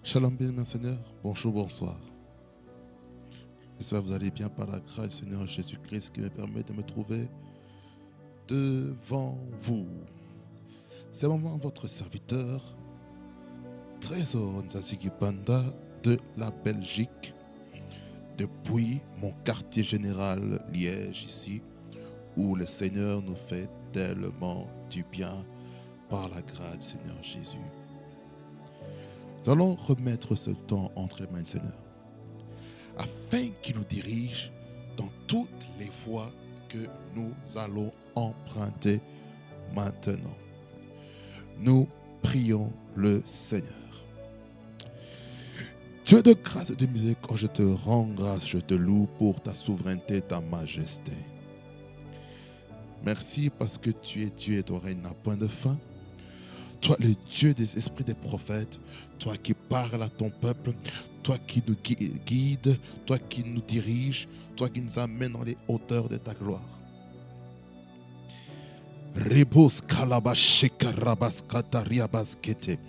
Shalom, bien, Seigneur. Bonjour, bonsoir. J'espère que vous allez bien par la grâce du Seigneur Jésus-Christ qui me permet de me trouver devant vous. C'est le moment votre serviteur, Trésor Nzazigi Banda de la Belgique, depuis mon quartier général Liège ici, où le Seigneur nous fait tellement du bien par la grâce du Seigneur Jésus. Nous allons remettre ce temps entre les mains du Seigneur, afin qu'il nous dirige dans toutes les voies que nous allons emprunter maintenant. Nous prions le Seigneur. Dieu de grâce et de miséricorde, je te rends grâce, je te loue pour ta souveraineté, ta majesté. Merci parce que tu es Dieu et ton règne n'a point de fin. Toi, le Dieu des esprits des prophètes, toi qui parles à ton peuple, toi qui nous guides, toi qui nous diriges, toi qui nous amènes dans les hauteurs de ta gloire. Rebos kalabashika rabaskataria baskete.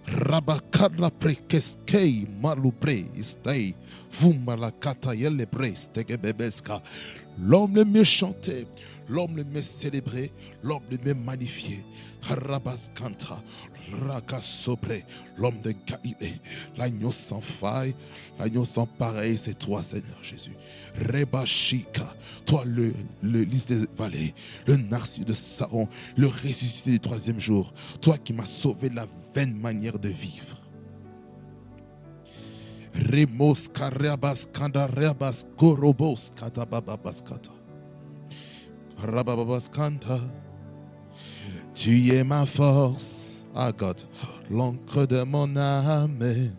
Rabakala prekeskei malubre istei. Vumalakata yelebre stegebebeska. L'homme le mieux chanté, l'homme le mieux célébré, l'homme le mieux magnifié. Rabaskanta, Rakasobre, l'homme de Galilée, l'agneau sans faille, l'agneau sans pareil, c'est toi, Seigneur Jésus. Rebashika, toi le lys des vallées, le narcisse de Saron, le ressuscité du troisième jour, toi qui m'as sauvé de la vaine manière de vivre. Remos kariabas kandareabas korobos katabababaskata. Rabababaskanta. Tu es ma force, ah God, l'encre de mon âme.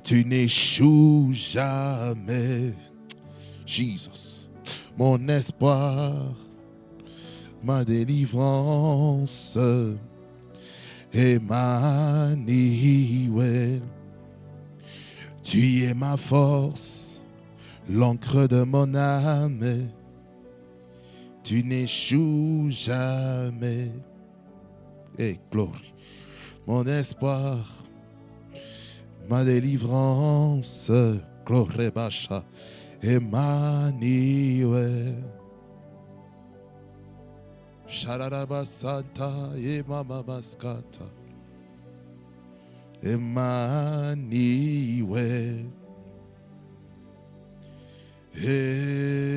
Tu n'échoues jamais. Jesus, mon espoir, ma délivrance, Emmanuel. Tu es ma force, l'encre de mon âme. Tu n'échoues jamais. Et glory. Mon espoir, ma délivrance, glory bacha, Emmanuel. Shararaba Santa, Emamabaskata. Emmanuel. Hey.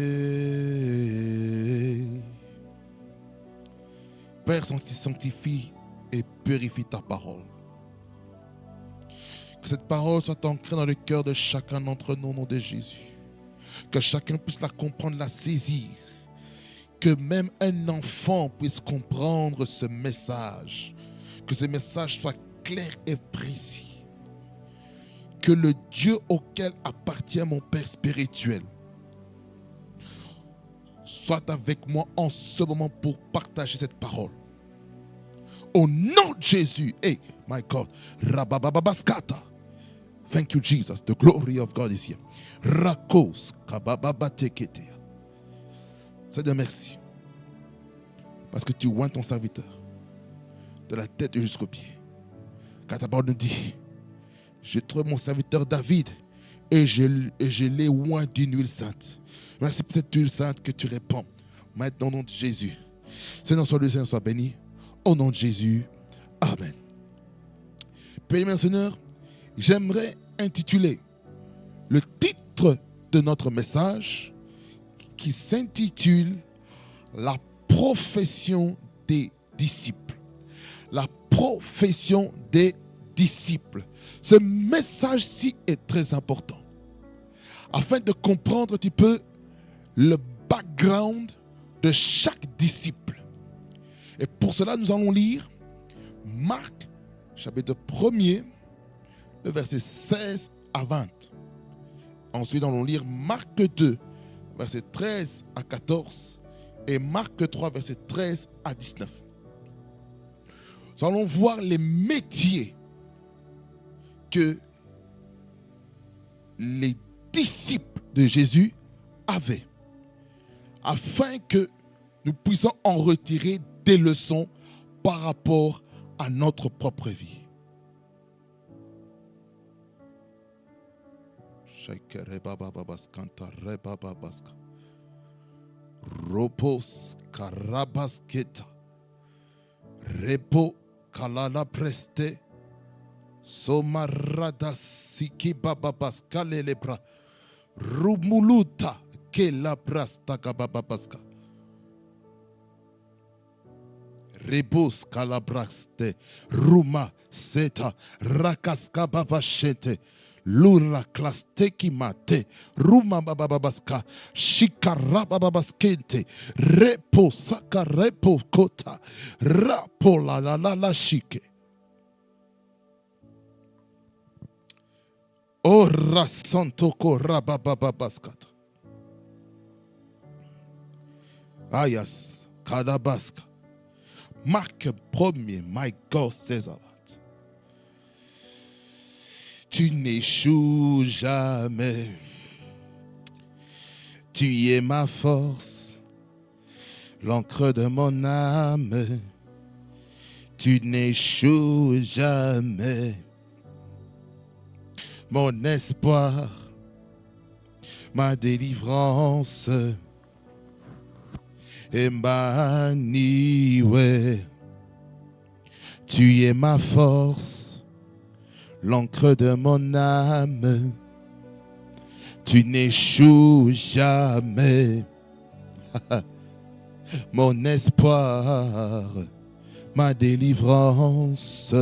Père, sanctifie et purifie ta parole. Que cette parole soit ancrée dans le cœur de chacun d'entre nous au nom de Jésus. Que chacun puisse la comprendre, la saisir. Que même un enfant puisse comprendre ce message. Que ce message soit clair et précis. Que le Dieu auquel appartient mon Père spirituel soit avec moi en ce moment pour partager cette parole. Au nom de Jésus. Hey, my God. Rabababaskata. Thank you, Jesus. The glory of God is here. Rakos kabababatekete. Seigneur, merci. Parce que tu oins ton serviteur de la tête jusqu'aux pieds. Car ta parole nous dit, j'ai trouvé mon serviteur David et je l'ai oint d'une huile sainte. Merci pour cette huile sainte que tu répands. Maintenant, au nom de Jésus. Seigneur, soit le Seigneur, soit béni. Au nom de Jésus. Amen. Bien-aimé Seigneur, j'aimerais intituler le titre de notre message qui s'intitule La profession des disciples. La profession des disciples. Ce message-ci est très important. Afin de comprendre un petit peu le background de chaque disciple. Et pour cela, nous allons lire Marc, chapitre 1er, le verset 16 à 20. Ensuite, nous allons lire Marc 2, verset 13 à 14. Et Marc 3, verset 13 à 19. Nous allons voir les métiers que les disciples de Jésus avaient, afin que nous puissions en retirer des leçons par rapport à notre propre vie. Shaikere baba babaskanta reba babaska. Robos karabasketa. Repo kalala preste. Somarada siki bababaska lelebra. Rumuluta ke la brasta kabababaska. Rebus calabraste, Ruma seta, Rakaska babashete, Lura klasteki mate, Ruma bababaska, Shikara bababaskente, Repo saka repo kota, Rapo la shike. Ora santo ko rabababaskata. Ayas, kadabaska. Marc 1er, my God says that. Tu n'échoues jamais. Tu es ma force, l'encre de mon âme. Tu n'échoues jamais. Mon espoir, ma délivrance. Emmanuel, tu es ma force, l'encre de mon âme. Tu n'échoues jamais. Mon espoir, ma délivrance.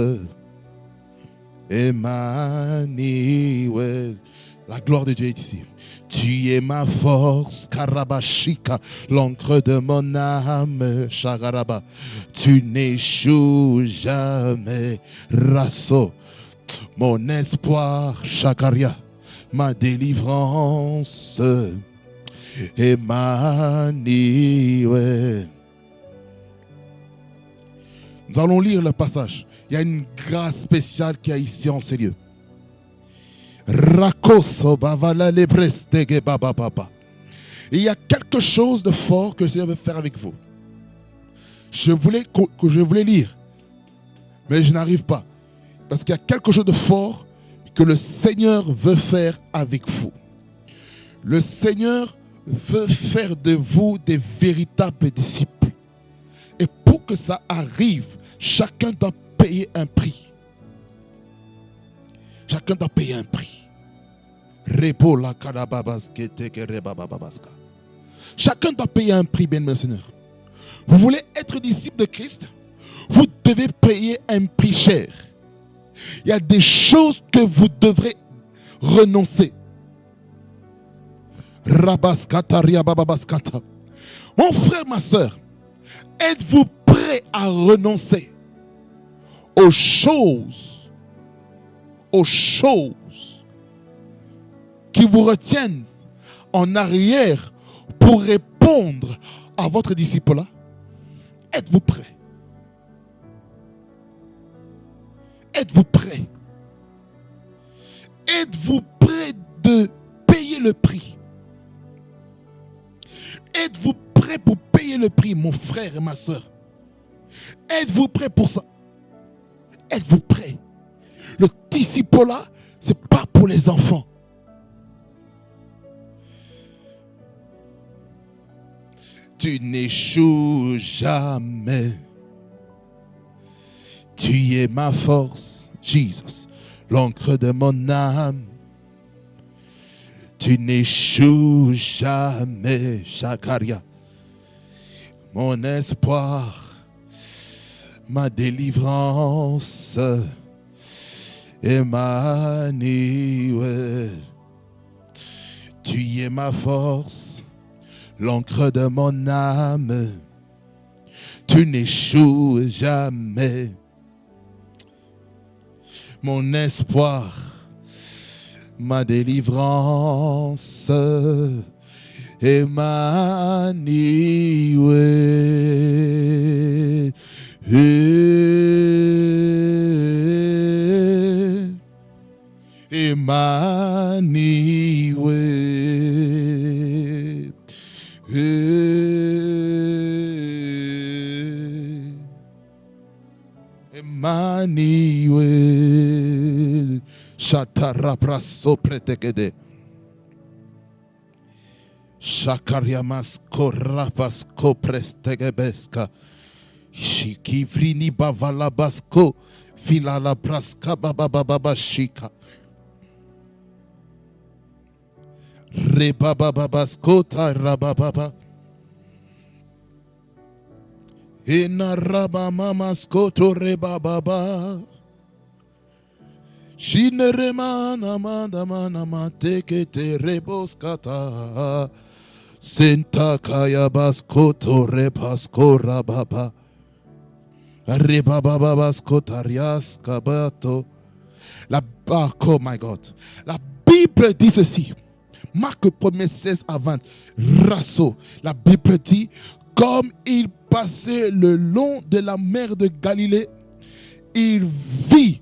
Emmanuel, la gloire de Dieu est ici. Tu es ma force, Karabashika, l'encre de mon âme, Shagaraba. Tu n'échoues jamais, Rasso. Mon espoir, Shakaria, ma délivrance, Emmanuel. Nous allons lire le passage. Il y a une grâce spéciale qui est ici en ces lieux. Rakoso bavala lebrestege baba baba. Il y a quelque chose de fort que le Seigneur veut faire avec vous. Je voulais lire, mais je n'arrive pas. Parce qu'il y a quelque chose de fort que le Seigneur veut faire avec vous. Le Seigneur veut faire de vous des véritables disciples. Et pour que ça arrive, chacun doit payer un prix. Chacun doit payer un prix. Chacun doit payer un prix, bien, mon Seigneur. Vous voulez être disciple de Christ? Vous devez payer un prix cher. Il y a des choses que vous devrez renoncer. Mon frère, ma soeur, êtes-vous prêt à renoncer aux choses qui vous retiennent en arrière pour répondre à votre disciple-là? Êtes-vous prêt? Êtes-vous prêt? Êtes-vous prêt de payer le prix? Êtes-vous prêt pour payer le prix, mon frère et ma soeur? Êtes-vous prêt pour ça? Êtes-vous prêt? Le disciple-là, ce n'est pas pour les enfants. Tu n'échoues jamais. Tu es ma force, Jesus, l'encre de mon âme. Tu n'échoues jamais, Shakaria. Mon espoir, ma délivrance, Emmanuel. Tu es ma force, l'encre de mon âme. Tu n'échoues jamais. Mon espoir, ma délivrance, Emmanuel. Emmanuel. Emmanuel. Shatarabraso pretekede. Shakariamasko rapasko prestegebeska. Shikivrini bavalabasko. Filala braska babababa shika. Rebababasko ta rabababa. Ina rabamamasko to rebababa. Shineremana mandamana matekete reboskata. Senta kaya baskoto repasko rababa. Rebababa baskota rias kabato. Oh my God. La Bible dit ceci. Marc 1er 16 à 20. Rasso. La Bible dit, comme il passait le long de la mer de Galilée, il vit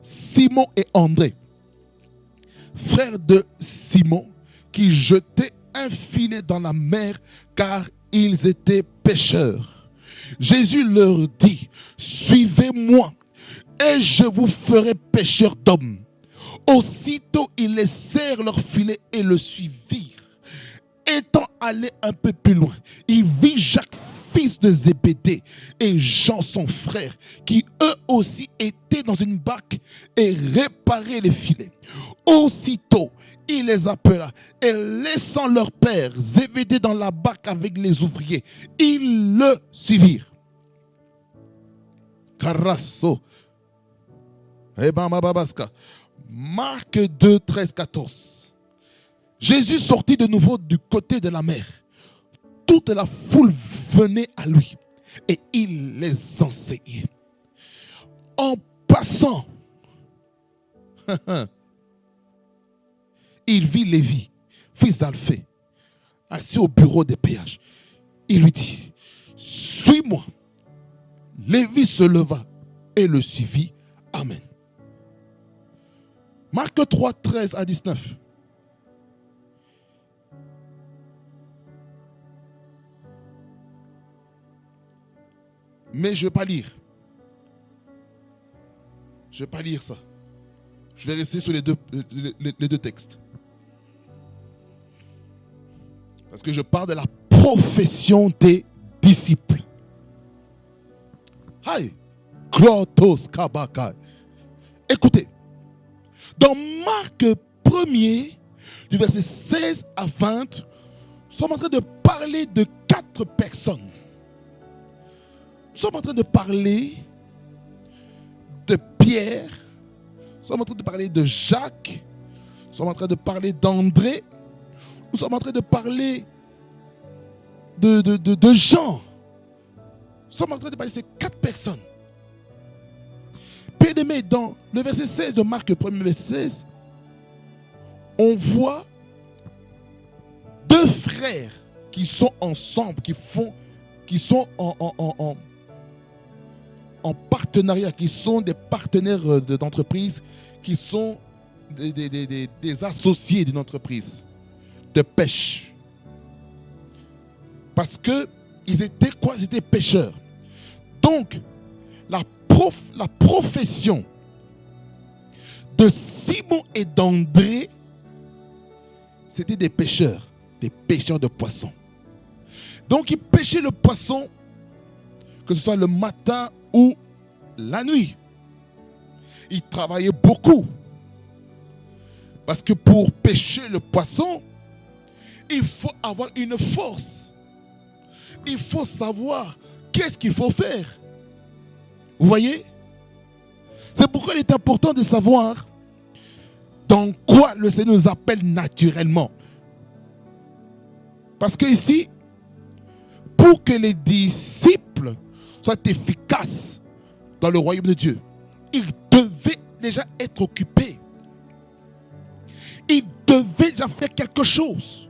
Simon et André, frères de Simon, qui jetaient un filet dans la mer car ils étaient pêcheurs. Jésus leur dit, suivez-moi et je vous ferai pêcheurs d'hommes. Aussitôt ils laissèrent leur filet et le suivirent. Étant allé un peu plus loin, il vit Jacques, fils de Zébédée, et Jean son frère, qui eux aussi étaient dans une barque et réparaient les filets. Aussitôt, il les appela et laissant leur père Zébédée dans la barque avec les ouvriers, ils le suivirent. Carasso. Marc 2, 13, 14. Jésus sortit de nouveau du côté de la mer. Toute la foule venait à lui et il les enseignait. En passant, il vit Lévi, fils d'Alphée, assis au bureau des péages. Il lui dit, suis-moi. Lévi se leva et le suivit. Amen. Marc 3, 13 à 19. Mais je ne vais pas lire. Je ne vais pas lire ça. Je vais rester sur les deux textes. Parce que je parle de la profession des disciples. Aïe. Klotos Kabaka. Écoutez. Dans Marc 1er, du verset 16 à 20, nous sommes en train de parler de 4 personnes. Nous sommes en train de parler de Pierre, nous sommes en train de parler de Jacques, nous sommes en train de parler d'André, nous sommes en train de parler de Jean. Nous sommes en train de parler de ces 4 personnes. Bien-aimé, dans le verset 16 de Marc, le premier verset 16, on voit 2 frères qui sont ensemble, qui sont en partenariat, qui sont des partenaires d'entreprise, qui sont des associés d'une entreprise de pêche. Parce qu'ils étaient quoi? Ils étaient pêcheurs. Donc, la profession de Simon et d'André, c'était des pêcheurs de poissons. Donc, ils pêchaient le poisson, que ce soit le matin ou la nuit. Ils travaillaient beaucoup. Parce que pour pêcher le poisson, il faut avoir une force. Il faut savoir qu'est-ce qu'il faut faire. Vous voyez? C'est pourquoi il est important de savoir dans quoi le Seigneur nous appelle naturellement. Parce que ici, pour que les disciples soient efficaces dans le royaume de Dieu, ils devaient déjà être occupés. Ils devaient déjà faire quelque chose.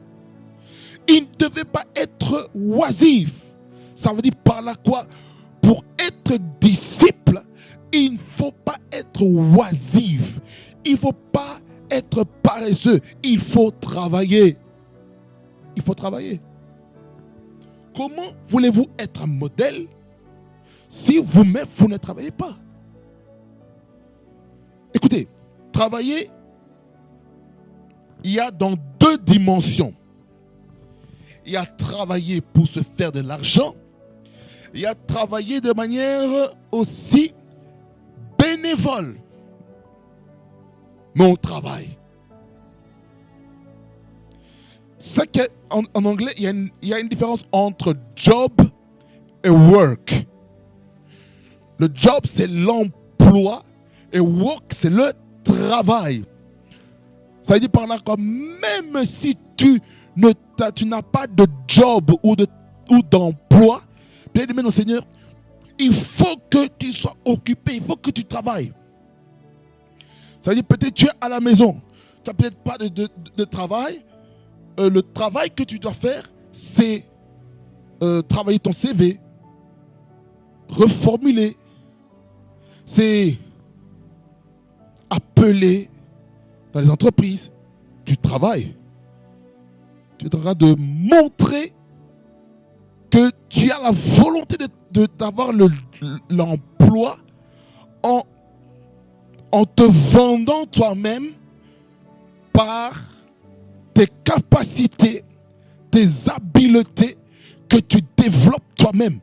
Ils ne devaient pas être oisifs. Ça veut dire par là quoi? Pour être disciple, il ne faut pas être oisif. Il ne faut pas être paresseux. Il faut travailler. Il faut travailler. Comment voulez-vous être un modèle si vous-même, vous ne travaillez pas? Écoutez, travailler, il y a dans 2 dimensions. il a travaillé pour se faire de l'argent. Il a travaillé de manière aussi bénévole. Mais on travaille. C'est qu'en anglais, il y a une différence entre job et work. Le job, c'est l'emploi et work, c'est le travail. Ça veut dire par là que même si tu n'as pas de job ou d'emploi, bien aimé, non Seigneur, il faut que tu sois occupé, il faut que tu travailles. Ça veut dire peut-être tu es à la maison, tu n'as peut-être pas de travail. Le travail que tu dois faire, c'est travailler ton CV, reformuler, c'est appeler dans les entreprises. Tu travailles. Tu es en train de montrer que tu as la volonté d'avoir l'emploi en te vendant toi-même par tes capacités, tes habiletés que tu développes toi-même.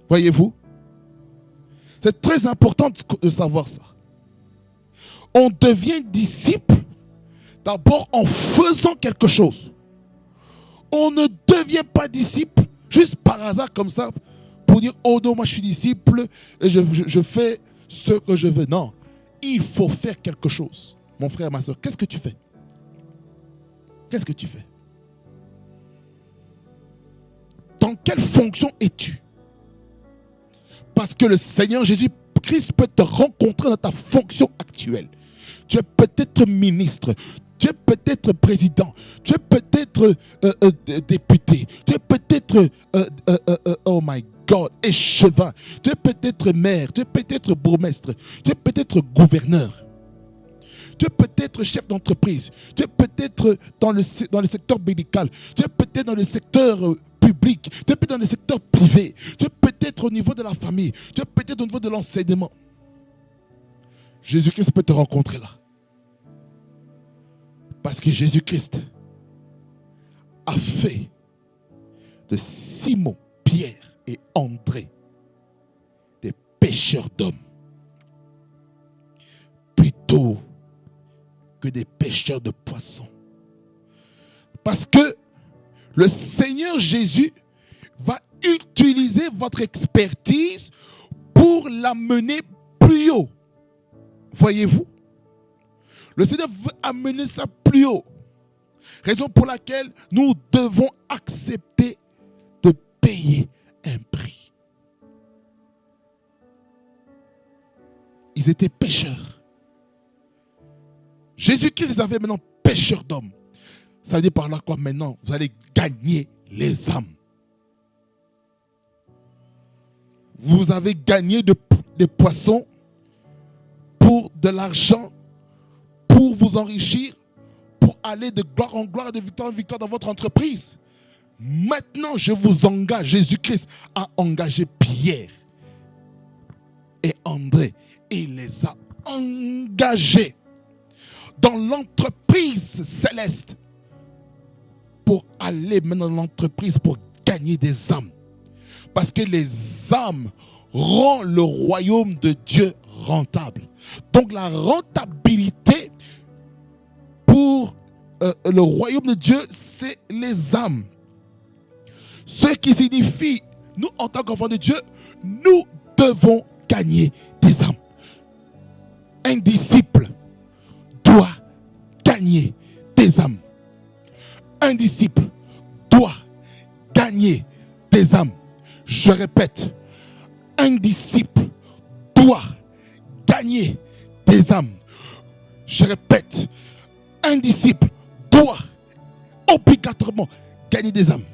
Voyez-vous? C'est très important de savoir ça. On devient disciple d'abord en faisant quelque chose. On ne devient pas disciple juste par hasard comme ça pour dire « Oh non, moi je suis disciple et je fais ce que je veux. » Non, il faut faire quelque chose. Mon frère, ma soeur, qu'est-ce que tu fais? Qu'est-ce que tu fais? Dans quelle fonction es-tu? Parce que le Seigneur Jésus-Christ peut te rencontrer dans ta fonction actuelle. Tu es peut-être ministre, tu es peut-être président, tu es peut-être député, tu es peut-être, oh my God, échevin, tu es peut-être maire, tu es peut-être bourgmestre, tu es peut-être gouverneur. Tu es peut-être chef d'entreprise, tu es peut-être dans le secteur médical, tu es peut-être dans le secteur public, tu es peut-être dans le secteur privé, tu es peut-être au niveau de la famille, tu es peut-être au niveau de l'enseignement. Jésus-Christ peut te rencontrer là. Parce que Jésus-Christ a fait de Simon, Pierre et André des pêcheurs d'hommes. Plutôt que des pêcheurs de poissons. Parce que le Seigneur Jésus va utiliser votre expertise pour l'amener plus haut. Voyez-vous? Le Seigneur veut amener ça plus haut. Raison pour laquelle nous devons accepter de payer un prix. Ils étaient pêcheurs. Jésus-Christ les avait maintenant pêcheurs d'hommes. Ça veut dire par là quoi maintenant? Vous allez gagner les âmes. Vous avez gagné des poissons pour de l'argent, pour vous enrichir, pour aller de gloire en gloire, de victoire en victoire dans votre entreprise. Maintenant, je vous engage. Jésus-Christ a engagé Pierre et André. Et il les a engagés dans l'entreprise céleste pour aller maintenant dans l'entreprise pour gagner des âmes. Parce que les âmes rendent le royaume de Dieu rentable. Donc la rentabilité pour le royaume de Dieu, c'est les âmes. Ce qui signifie, nous en tant qu'enfants de Dieu, nous devons gagner des âmes. Un disciple doit gagner des âmes. Un disciple doit gagner des âmes. Je répète, un disciple doit gagner des âmes. Je répète, un disciple doit obligatoirement gagner des âmes.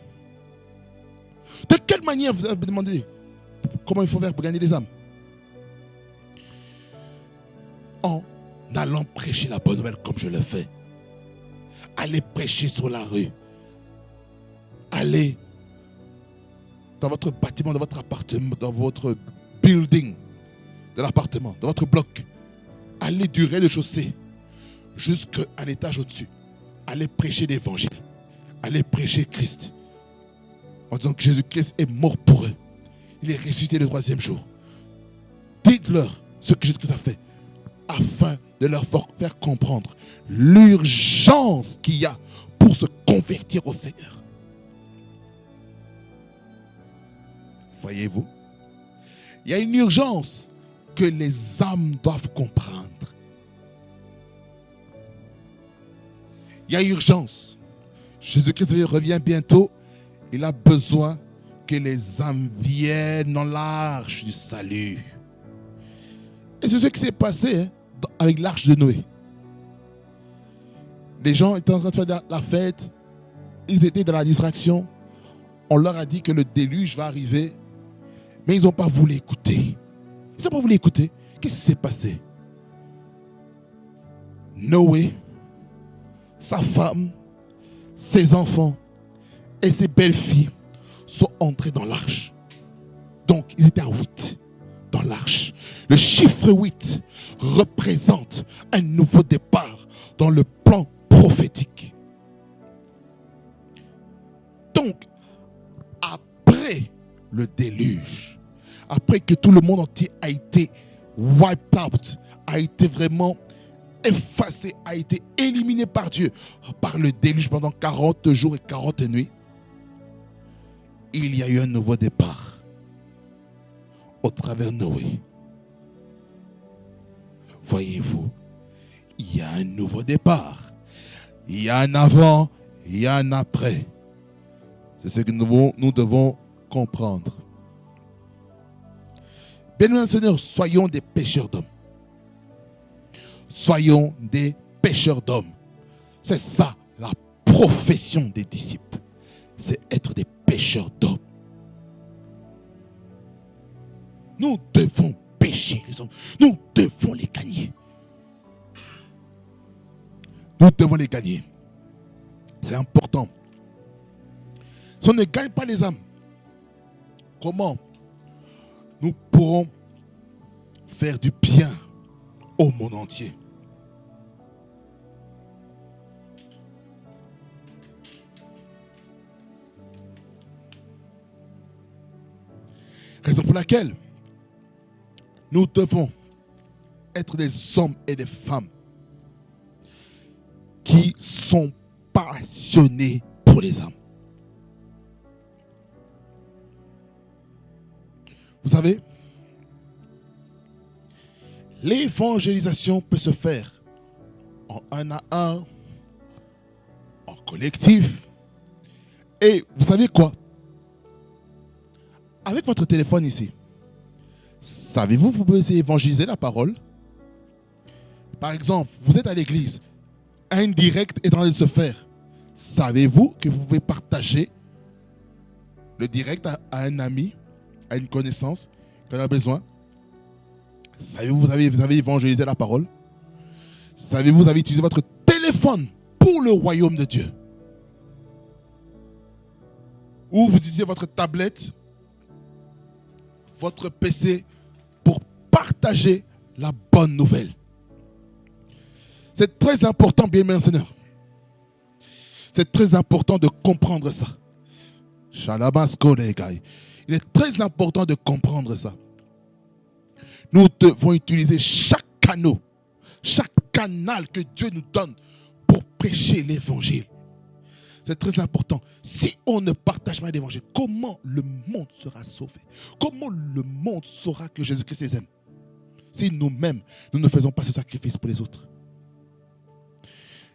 De quelle manière vous avez demandé comment il faut faire pour gagner des âmes? En allant prêcher la bonne nouvelle comme je le fais. Allez prêcher sur la rue. Allez dans votre bâtiment, dans votre appartement, dans votre building, de l'appartement, dans votre bloc. Allez du rez-de-chaussée jusqu'à l'étage au-dessus. Allez prêcher l'évangile. allez prêcher Christ. En disant que Jésus-Christ est mort pour eux. Il est ressuscité le 3e jour. Dites-leur ce que Jésus-Christ a fait, afin de leur faire comprendre l'urgence qu'il y a pour se convertir au Seigneur. Voyez-vous, il y a une urgence que les âmes doivent comprendre. Il y a urgence. Jésus-Christ revient bientôt. Il a besoin que les âmes viennent dans l'arche du salut. Et c'est ce qui s'est passé avec l'arche de Noé. Les gens étaient en train de faire la fête. Ils étaient dans la distraction. On leur a dit que le déluge va arriver. Mais ils n'ont pas voulu écouter. Ils n'ont pas voulu écouter. Qu'est-ce qui s'est passé? Noé, sa femme, ses enfants et ses belles-filles sont entrés dans l'arche. Donc, ils étaient à 8 dans l'arche. Le chiffre 8 représente un nouveau départ dans le plan prophétique. Donc, après le déluge, après que tout le monde entier a été wiped out, a été vraiment effacé, a été éliminé par Dieu, par le déluge pendant 40 jours et 40 nuits, il y a eu un nouveau départ au travers de Noé. Voyez-vous, il y a un nouveau départ. Il y a un avant, il y a un après. C'est ce que nous devons comprendre. Bien-aimés Seigneur, soyons des pêcheurs d'hommes. Soyons des pêcheurs d'hommes. C'est ça la profession des disciples. C'est être des pêcheurs d'hommes. Nous devons pêcher les hommes. Nous devons les gagner. Nous devons les gagner. C'est important. Si on ne gagne pas les âmes, comment nous pourrons faire du bien au monde entier? Raison pour laquelle nous devons être des hommes et des femmes qui sont passionnés pour les âmes. Vous savez, l'évangélisation peut se faire en un à un, en collectif. Et vous savez quoi? Avec votre téléphone ici, savez-vous, vous pouvez évangéliser la parole. Par exemple, vous êtes à l'église, un direct est en train de se faire. Savez-vous que vous pouvez partager le direct à un ami, à une connaissance qui en a besoin? Savez-vous, vous avez évangélisé la parole? Savez-vous, vous avez utilisé votre téléphone pour le royaume de Dieu? Ou vous utilisez votre tablette, votre PC pour partager la bonne nouvelle. C'est très important, bien-aimés Seigneur. C'est très important de comprendre ça. Il est très important de comprendre ça. Nous devons utiliser chaque canal que Dieu nous donne pour prêcher l'évangile. C'est très important. Si on ne partage pas l'évangile, comment le monde sera sauvé? Comment le monde saura que Jésus-Christ les aime? Si nous-mêmes, nous ne faisons pas ce sacrifice pour les autres.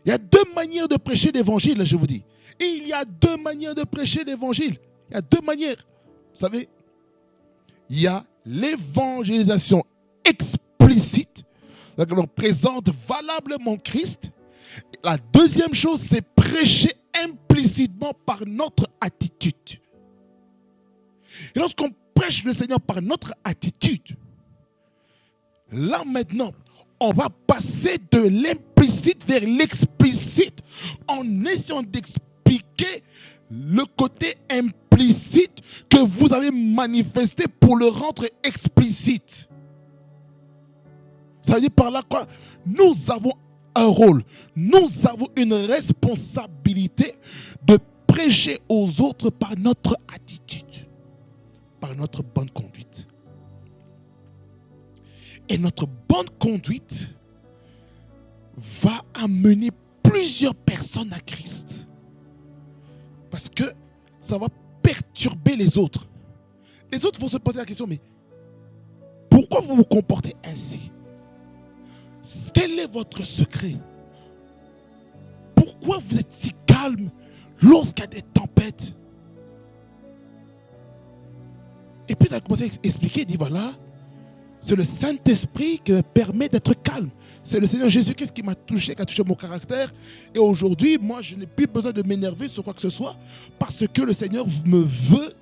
Il y a deux manières de prêcher l'évangile, je vous dis. Et il y a deux manières de prêcher l'évangile. Il y a deux manières. Vous savez, il y a l'évangélisation explicite, c'est-à-dire qu'on présente valablement Christ. La deuxième chose, c'est prêcher implicitement par notre attitude. Et lorsqu'on prêche le Seigneur par notre attitude, là maintenant, on va passer de l'implicite vers l'explicite en essayant d'expliquer le côté implicite que vous avez manifesté pour le rendre explicite. Ça veut dire par là quoi? Nous avons un rôle, nous avons une responsabilité de prêcher aux autres par notre attitude, par notre bonne conduite. Et notre bonne conduite va amener plusieurs personnes à Christ. Parce que ça va perturber les autres. Les autres vont se poser la question, mais pourquoi vous vous comportez ainsi? Quel est votre secret? Pourquoi vous êtes si calme lorsqu'il y a des tempêtes? Et puis ça a commencé à expliquer, il dit voilà, c'est le Saint-Esprit qui me permet d'être calme. C'est le Seigneur Jésus-Christ qui m'a touché, qui a touché mon caractère. Et aujourd'hui, moi, je n'ai plus besoin de m'énerver sur quoi que ce soit parce que le Seigneur me veut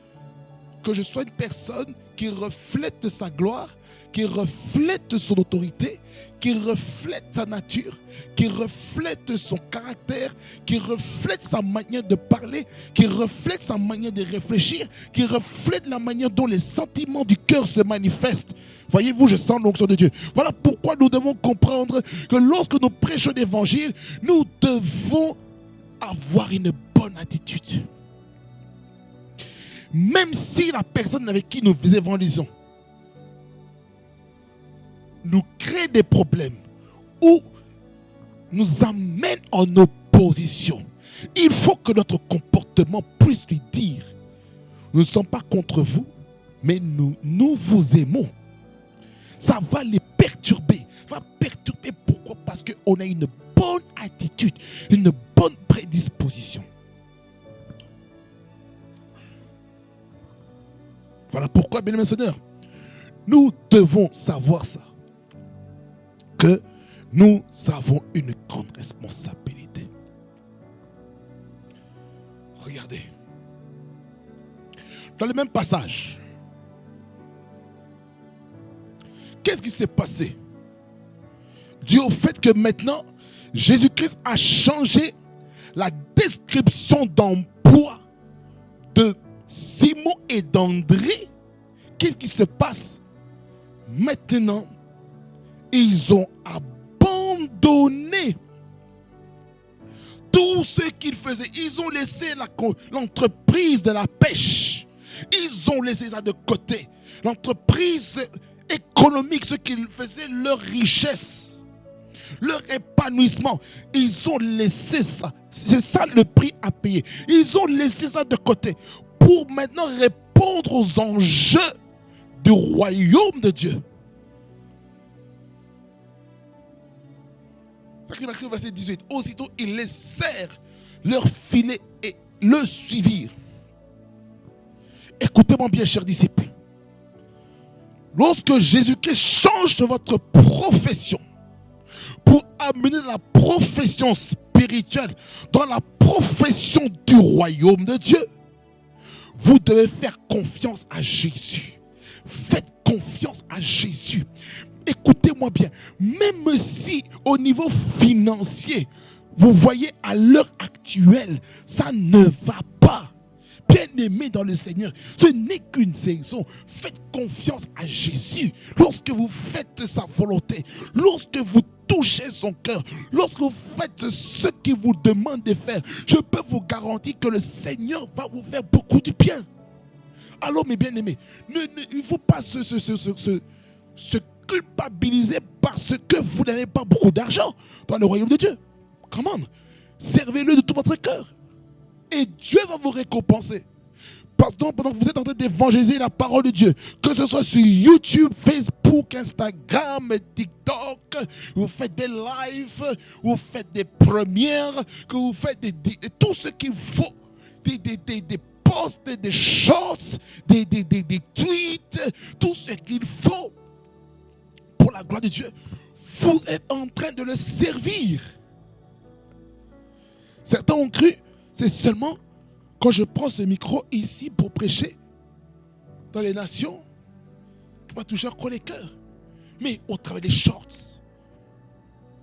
que je sois une personne qui reflète sa gloire, qui reflète son autorité, qui reflète sa nature, qui reflète son caractère, qui reflète sa manière de parler, qui reflète sa manière de réfléchir, qui reflète la manière dont les sentiments du cœur se manifestent. Voyez-vous, je sens l'onction de Dieu. Voilà pourquoi nous devons comprendre que lorsque nous prêchons l'évangile, nous devons avoir une bonne attitude. Même si la personne avec qui nous évangélisons nous crée des problèmes ou nous amène en opposition, il faut que notre comportement puisse lui dire: nous ne sommes pas contre vous, mais nous vous aimons. Ça va les perturber. Ça va perturber. Pourquoi? Parce qu'on a une bonne attitude, une bonne prédisposition. Voilà pourquoi, bien aimés seigneurs, nous devons savoir ça. Que nous avons une grande responsabilité. Regardez. Dans le même passage, qu'est-ce qui s'est passé? Dû au fait que maintenant, Jésus-Christ a changé la description d'emploi de Simon et d'André. Qu'est-ce qui se passe? Maintenant, ils ont abandonné tout ce qu'ils faisaient. Ils ont laissé l'entreprise de la pêche. Ils ont laissé ça de côté. L'entreprise économique, ce qu'ils faisaient, leur richesse, leur épanouissement, ils ont laissé ça. C'est ça le prix à payer. Ils ont laissé ça de côté pour maintenant répondre aux enjeux du royaume de Dieu. C'est ce qui écrit au verset 18. Aussitôt, ils laissèrent leur filet et le suivirent. Écoutez-moi bien, chers disciples. Lorsque Jésus-Christ change de votre profession pour amener la profession spirituelle dans la profession du royaume de Dieu, vous devez faire confiance à Jésus. Faites confiance à Jésus. Écoutez-moi bien, même si au niveau financier, vous voyez à l'heure actuelle, ça ne va pas. Bien-aimés dans le Seigneur, ce n'est qu'une saison. Faites confiance à Jésus. Lorsque vous faites sa volonté, lorsque vous touchez son cœur, lorsque vous faites ce qu'il vous demande de faire, je peux vous garantir que le Seigneur va vous faire beaucoup de bien. Alors mes bien-aimés, il ne faut pas se culpabiliser parce que vous n'avez pas beaucoup d'argent dans le royaume de Dieu. Comment? Servez-le de tout votre cœur. Et Dieu va vous récompenser. Pendant que vous êtes en train d'évangéliser la parole de Dieu, que ce soit sur YouTube, Facebook, Instagram, TikTok, vous faites des lives, vous faites des premières, que vous faites tout ce qu'il faut, des posts, des shorts, des tweets, tout ce qu'il faut pour la gloire de Dieu. Vous êtes en train de le servir. Certains ont cru, c'est seulement quand je prends ce micro ici pour prêcher dans les nations, qui va toucher encore les cœurs. Mais au travers des shorts,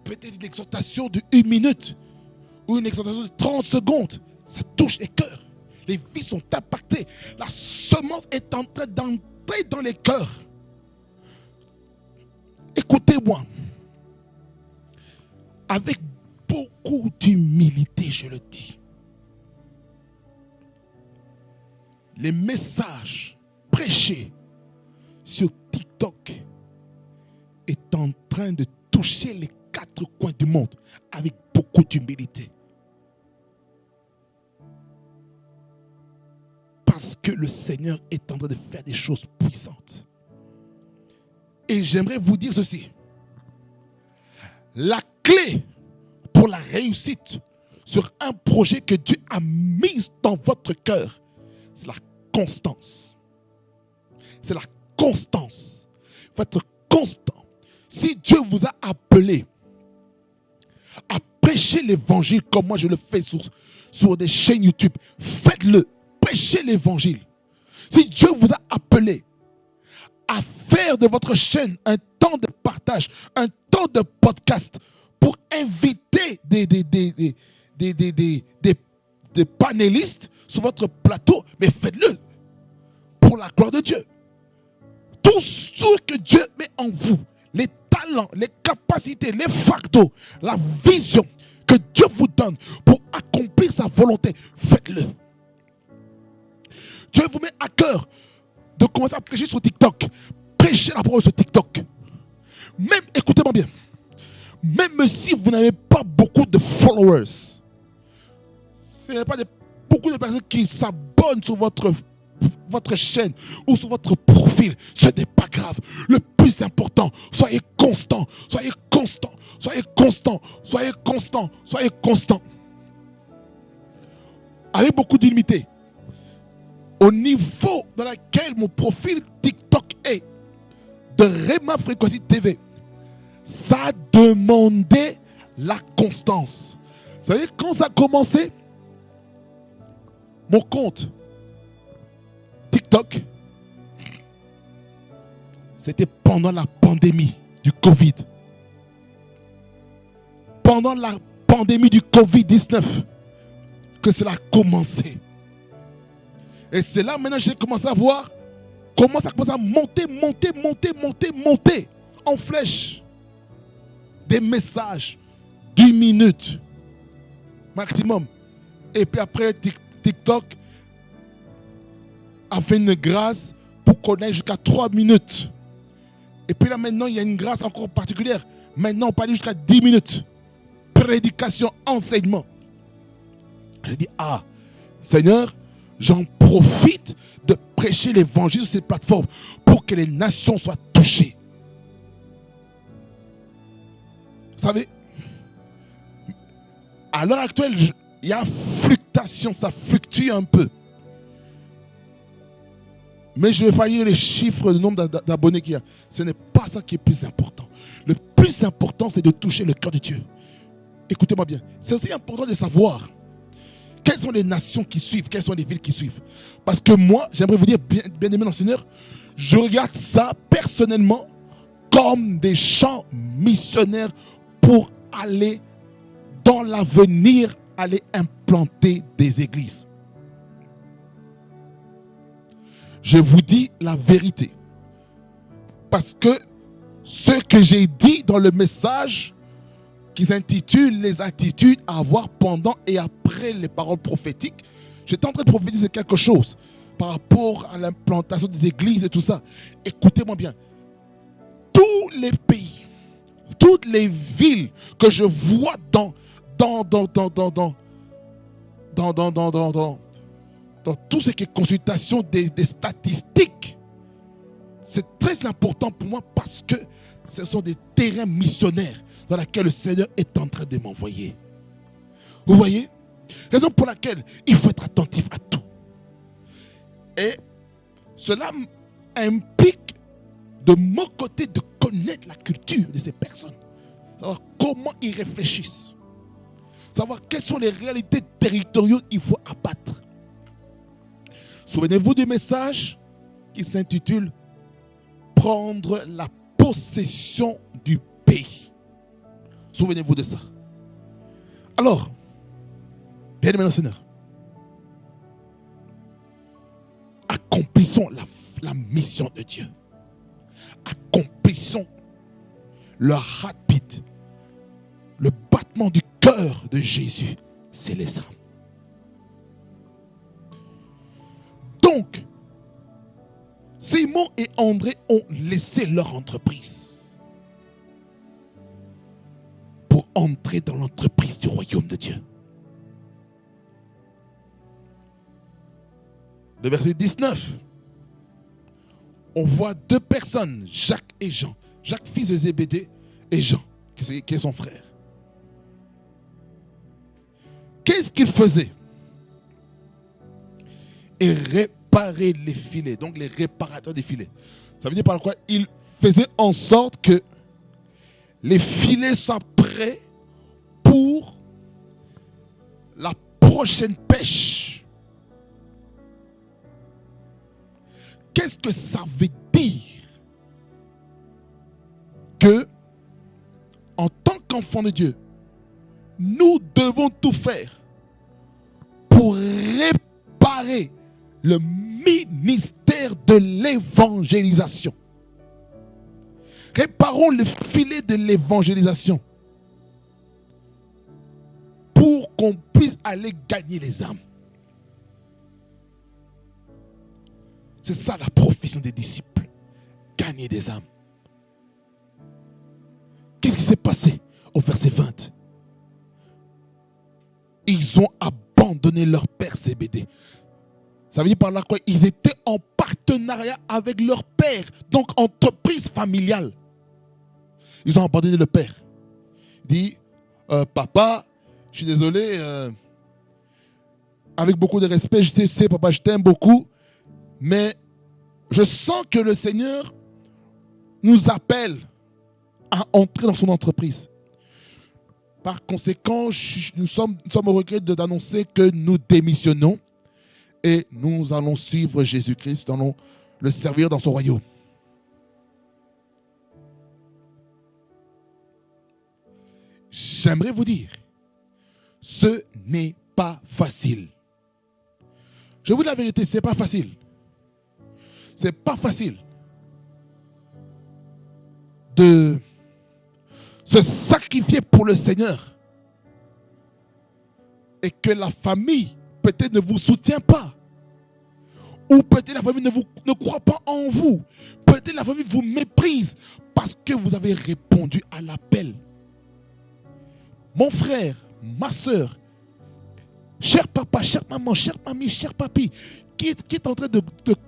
peut-être une exhortation de 1 minute ou une exhortation de 30 secondes, ça touche les cœurs. Les vies sont impactées. La semence est en train d'entrer dans les cœurs. Écoutez-moi. Avec beaucoup d'humilité, je le dis. les messages prêchés sur TikTok est en train de toucher les 4 coins du monde avec beaucoup d'humilité. Parce que le Seigneur est en train de faire des choses puissantes. Et j'aimerais vous dire ceci. La clé pour la réussite sur un projet que Dieu a mis dans votre cœur, c'est la constance. C'est la constance. Il faut être constant. Si Dieu vous a appelé à prêcher l'évangile comme moi je le fais sur des chaînes YouTube, faites-le. Prêchez l'évangile. Si Dieu vous a appelé à faire de votre chaîne un temps de partage, un temps de podcast pour inviter des panélistes sur votre plateau, mais faites-le pour la gloire de Dieu. Tout ce que Dieu met en vous, les talents, les capacités, les fardeaux, la vision que Dieu vous donne pour accomplir sa volonté, faites-le. Dieu vous met à cœur de commencer à prêcher sur TikTok. Prêchez la parole sur TikTok. Même, écoutez-moi bien, même si vous n'avez pas beaucoup de followers, ce n'est pas beaucoup de personnes qui s'abonnent sur votre chaîne ou sur votre profil, ce n'est pas grave. Le plus important, soyez constant, soyez constant, soyez constant, soyez constant, soyez constant. Avec beaucoup d'humilité. Au niveau dans lequel mon profil TikTok est, de Rema Frequency TV, ça a demandé la constance. Vous savez, quand ça a commencé, mon compte TikTok, c'était pendant la pandémie du Covid. Pendant la pandémie du Covid-19 que cela a commencé. Et c'est là maintenant que j'ai commencé à voir comment ça commence à monter en flèche. Des messages d'1 minute maximum. Et puis après, TikTok a fait une grâce pour qu'on aille jusqu'à 3 minutes. Et puis là maintenant, il y a une grâce encore particulière. Maintenant, on peut aller jusqu'à 10 minutes. Prédication, enseignement. J'ai dit, Seigneur, j'en profite de prêcher l'évangile sur ces plateformes pour que les nations soient touchées. Vous savez, à l'heure actuelle, il y a fluctuation, ça fluctue un peu. Mais je ne vais pas lire les chiffres du nombre d'abonnés qu'il y a. Ce n'est pas ça qui est plus important. Le plus important, c'est de toucher le cœur de Dieu. Écoutez-moi bien. C'est aussi important de savoir quelles sont les nations qui suivent, quelles sont les villes qui suivent. Parce que moi, j'aimerais vous dire, bien aimé dans le Seigneur, je regarde ça personnellement comme des champs missionnaires pour aller dans l'avenir, aller implanter des églises. Je vous dis la vérité. Parce que ce que j'ai dit dans le message qui s'intitule les attitudes à avoir pendant et après les paroles prophétiques, j'étais en train de prophétiser quelque chose par rapport à l'implantation des églises et tout ça. Écoutez-moi bien. Tous les pays, toutes les villes que je vois dans tout ce qui est consultation des statistiques, c'est très important pour moi parce que ce sont des terrains missionnaires dans lesquels le Seigneur est en train de m'envoyer. Vous voyez? Raison pour laquelle il faut être attentif à tout. Et cela implique de mon côté de connaître la culture de ces personnes. Savoir comment ils réfléchissent. Savoir quelles sont les réalités territoriales qu'il faut abattre. Souvenez-vous du message qui s'intitule « Prendre la possession du pays ». Souvenez-vous de ça. Alors, bien aimé dans le Seigneur, accomplissons la mission de Dieu. Accomplissons le heartbeat, le battement du cœur de Jésus. C'est les âmes. Donc, Simon et André ont laissé leur entreprise pour entrer dans l'entreprise du royaume de Dieu. Le verset 19, on voit deux personnes, Jacques et Jean. Jacques, fils de Zébédée, et Jean, qui est son frère. Qu'est-ce qu'ils faisaient? Ils réparaient les filets, donc les réparateurs des filets. Ça veut dire par quoi? Ils faisaient en sorte que les filets soient prêts pour la prochaine pêche. Qu'est-ce que ça veut dire? Que, en tant qu'enfants de Dieu, nous devons tout faire pour réparer le ministère de l'évangélisation. Réparons le filet de l'évangélisation pour qu'on puisse aller gagner les âmes. C'est ça la profession des disciples, gagner des âmes. Qu'est-ce qui s'est passé au verset 20? Ils ont abandonné leur père Zébédée. Ça veut dire par là quoi? Ils étaient en partenariat avec leur père, donc entreprise familiale. Ils ont abandonné le père. Il dit, papa, je suis désolé, avec beaucoup de respect, je sais, papa, je t'aime beaucoup, mais je sens que le Seigneur nous appelle à entrer dans son entreprise. Par conséquent, nous sommes au regret d'annoncer que nous démissionnons et nous allons suivre Jésus-Christ, nous allons le servir dans son royaume. J'aimerais vous dire, ce n'est pas facile. Je vous dis la vérité, ce n'est pas facile. Ce n'est pas facile de se sacrifier pour le Seigneur et que la famille peut-être ne vous soutient pas, ou peut-être la famille ne croit pas en vous, peut-être la famille vous méprise parce que vous avez répondu à l'appel. Mon frère, ma soeur, cher papa, chère maman, chère mamie, cher papi, qui est en train de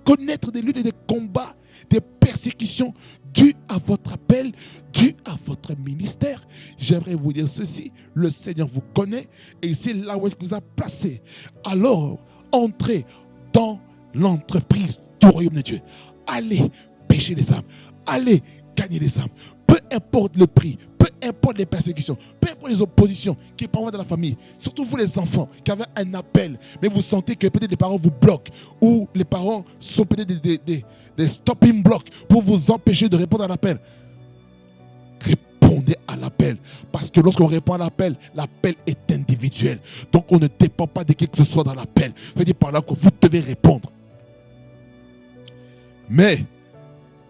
connaître des luttes et des combats, des persécutions dues à votre appel, dues à votre ministère, j'aimerais vous dire ceci: le Seigneur vous connaît et c'est là où est-ce qu'il vous a placé. Alors, entrez dans l'entreprise du royaume de Dieu. Allez pêcher les âmes, allez gagner les âmes. Peu importe le prix, peu importe les persécutions, peu importe les oppositions qui peuvent avoir dans la famille, surtout vous les enfants qui avez un appel, mais vous sentez que peut-être les parents vous bloquent ou les parents sont peut-être des stopping blocks pour vous empêcher de répondre à l'appel. Répondez à l'appel, parce que lorsqu'on répond à l'appel, l'appel est individuel. Donc on ne dépend pas de qui que ce soit dans l'appel. Ça veut dire par là que vous devez répondre. Mais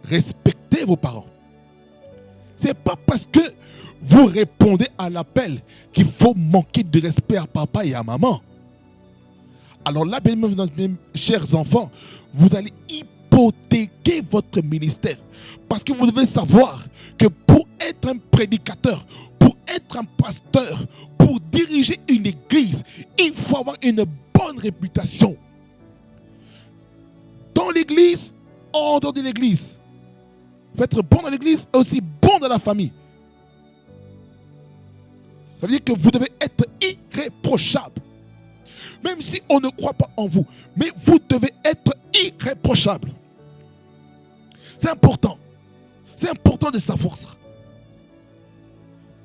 respectez vos parents. Ce n'est pas parce que vous répondez à l'appel qu'il faut manquer de respect à papa et à maman. Alors là, mes chers enfants, vous allez hypothéquer votre ministère. Parce que vous devez savoir que pour être un prédicateur, pour être un pasteur, pour diriger une église, il faut avoir une bonne réputation. Dans l'église, en dehors de l'église. Il faut être bon dans l'église et aussi bon dans la famille. Ça veut dire que vous devez être irréprochable. Même si on ne croit pas en vous. Mais vous devez être irréprochable. C'est important. C'est important de savoir ça.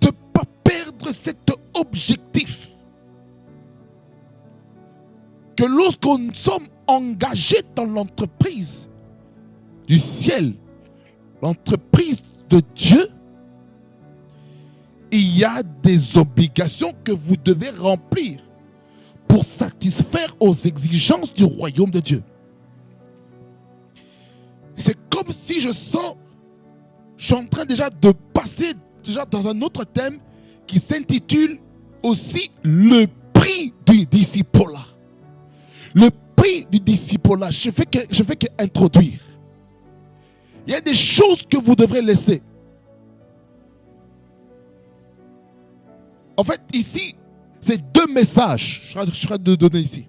De ne pas perdre cet objectif. Que lorsqu'on sommes engagés dans l'entreprise du ciel, l'entreprise de Dieu, il y a des obligations que vous devez remplir pour satisfaire aux exigences du royaume de Dieu. C'est comme si je suis en train déjà de passer déjà dans un autre thème qui s'intitule aussi le prix du disciple. Le l'esprit du disciple-là, je fais qu'introduire. Il y a des choses que vous devrez laisser. En fait, ici, c'est 2 messages. Je suis en train de donner ici.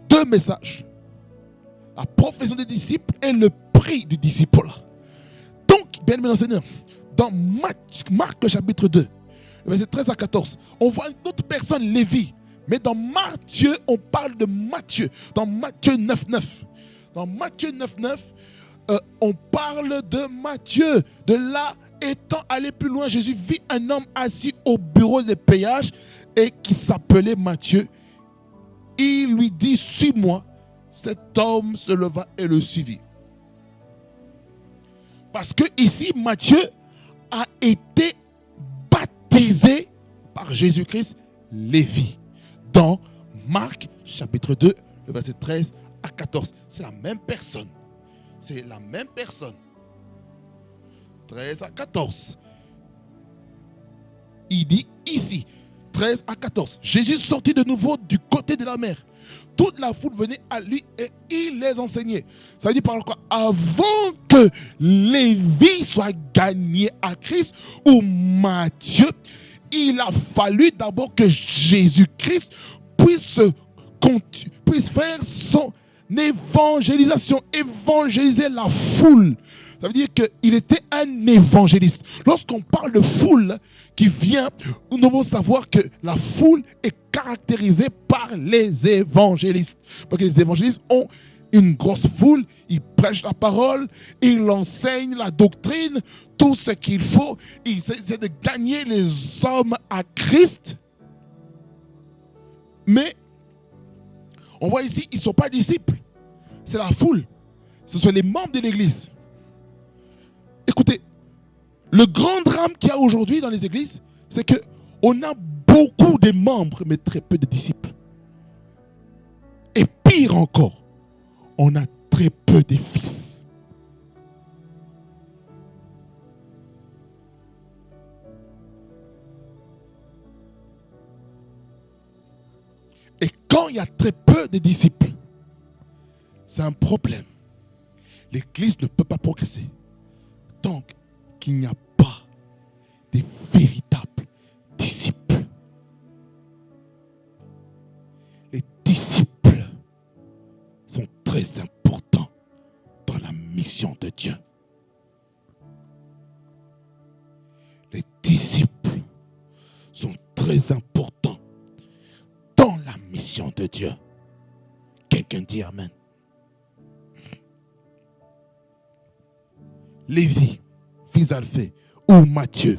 2 messages. La profession des disciples et le prix du disciple. Donc, bien aimé Seigneur, dans Marc chapitre 2, verset 13 à 14, on voit une autre personne, Lévi. Mais dans Matthieu, on parle de Matthieu. Dans Matthieu 9.9. Dans Matthieu 9.9, on parle de Matthieu. De là, étant allé plus loin, Jésus vit un homme assis au bureau des péages et qui s'appelait Matthieu. Il lui dit, suis-moi. Cet homme se leva et le suivit. Parce que ici, Matthieu a été baptisé par Jésus-Christ, Lévi. Dans Marc chapitre 2, le verset 13 à 14. C'est la même personne. C'est la même personne. 13 à 14. Il dit ici, 13 à 14. Jésus sortit de nouveau du côté de la mer. Toute la foule venait à lui et il les enseignait. Ça veut dire par quoi? Avant que Lévi soit gagné à Christ ou Matthieu, il a fallu d'abord que Jésus-Christ puisse faire son évangélisation, évangéliser la foule. Ça veut dire qu'il était un évangéliste. Lorsqu'on parle de foule qui vient, nous devons savoir que la foule est caractérisée par les évangélistes. Parce que les évangélistes ont une grosse foule, ils prêchent la parole, ils enseignent la doctrine, tout ce qu'il faut. Ils essaient de gagner les hommes à Christ. Mais, on voit ici, ils ne sont pas disciples. C'est la foule. Ce sont les membres de l'église. Écoutez, le grand drame qu'il y a aujourd'hui dans les églises, c'est qu'on a beaucoup de membres, mais très peu de disciples. Et pire encore, on a très peu de fils. Et quand il y a très peu de disciples, c'est un problème. L'église ne peut pas progresser tant qu'il n'y a pas de véritables disciples. Les disciples sont très importants dans la mission de Dieu. Les disciples sont très importants dans la mission de Dieu. Quelqu'un dit Amen. Lévi, fils d'Alphée, ou Matthieu,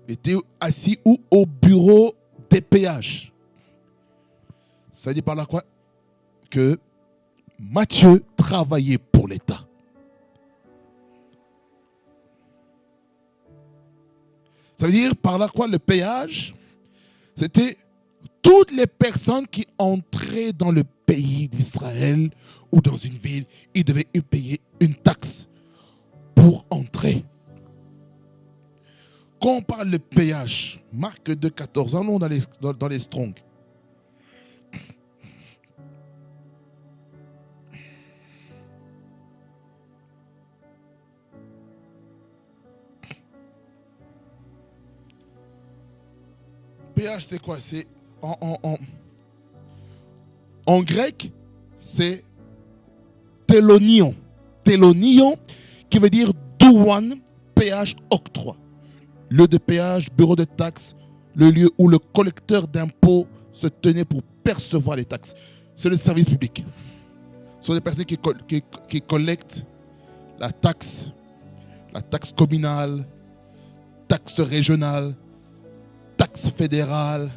était assis au bureau des péages. Ça dit par là quoi? Que Matthieu travaillait pour l'État. Ça veut dire par là quoi? Le péage, c'était toutes les personnes qui entraient dans le pays d'Israël ou dans une ville, ils devaient payer une taxe pour entrer. Quand on parle de péage, Marc 2, 14, allons dans les Strong. Péage, c'est quoi? C'est en grec, c'est télonion. Télonion, qui veut dire douane, péage, octroi. Lieu de péage, bureau de taxes, le lieu où le collecteur d'impôts se tenait pour percevoir les taxes. C'est le service public. Ce sont des personnes qui collectent la taxe communale, taxe régionale, taxe fédérale,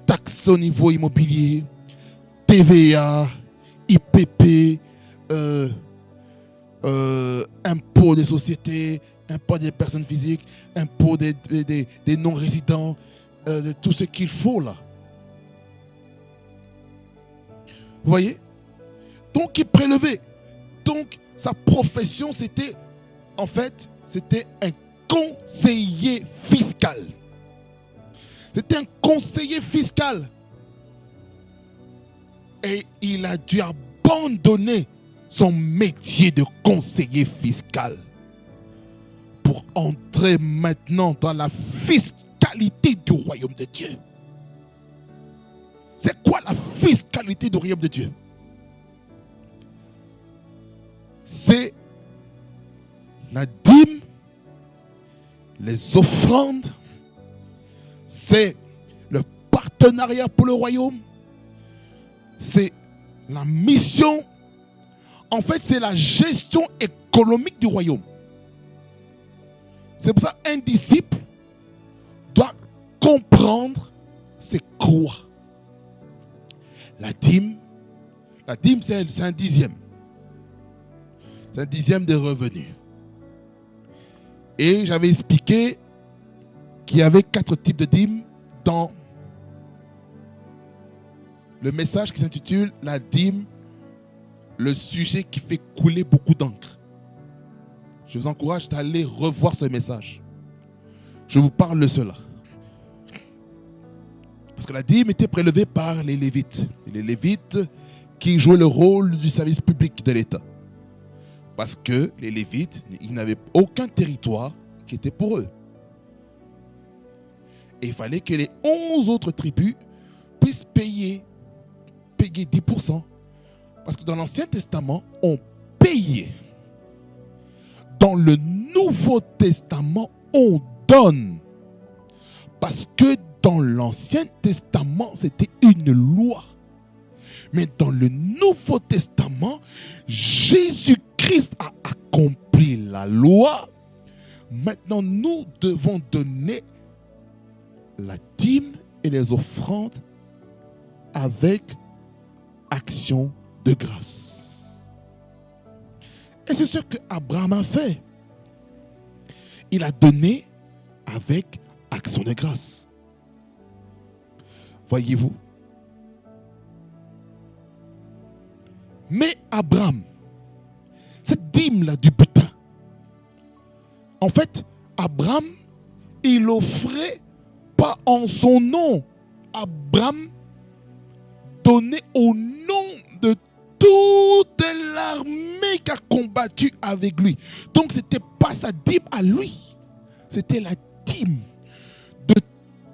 taxe au niveau immobilier, TVA, IPP, impôt des sociétés, impôt des personnes physiques, impôt des non-résidents, de tout ce qu'il faut là. Vous voyez? Donc il prélevait. Donc sa profession c'était, en fait, c'était un conseiller fiscal. C'était un conseiller fiscal. Et il a dû abandonner son métier de conseiller fiscal pour entrer maintenant dans la fiscalité du royaume de Dieu. C'est quoi la fiscalité du royaume de Dieu? C'est la dîme, les offrandes, c'est le partenariat pour le royaume, c'est la mission. En fait, c'est la gestion économique du royaume. C'est pour ça qu'un disciple doit comprendre c'est quoi. La dîme, c'est un dixième. C'est un dixième des revenus. Et j'avais expliqué qu'il y avait 4 types de dîmes dans le message qui s'intitule La dîme, le sujet qui fait couler beaucoup d'encre. Je vous encourage d'aller revoir ce message. Je vous parle de cela. Parce que la dîme était prélevée par les Lévites. Et les Lévites qui jouaient le rôle du service public de l'État. Parce que les Lévites, ils n'avaient aucun territoire qui était pour eux. Et il fallait que les 11 autres tribus puissent payer 10%. Parce que dans l'Ancien Testament, on payait. Dans le Nouveau Testament, on donne. Parce que dans l'Ancien Testament, c'était une loi. Mais dans le Nouveau Testament, Jésus-Christ a accompli la loi. Maintenant, nous devons donner la dîme et les offrandes avec action de grâce. Et c'est ce que Abraham a fait. Il a donné avec action de grâce. Voyez-vous? Mais Abraham, cette dîme-là du butin, en fait, Abraham, il offrait pas en son nom. Abraham donnait au nom de toute l'armée qui a combattu avec lui. Donc, ce n'était pas sa dîme à lui. C'était la dîme de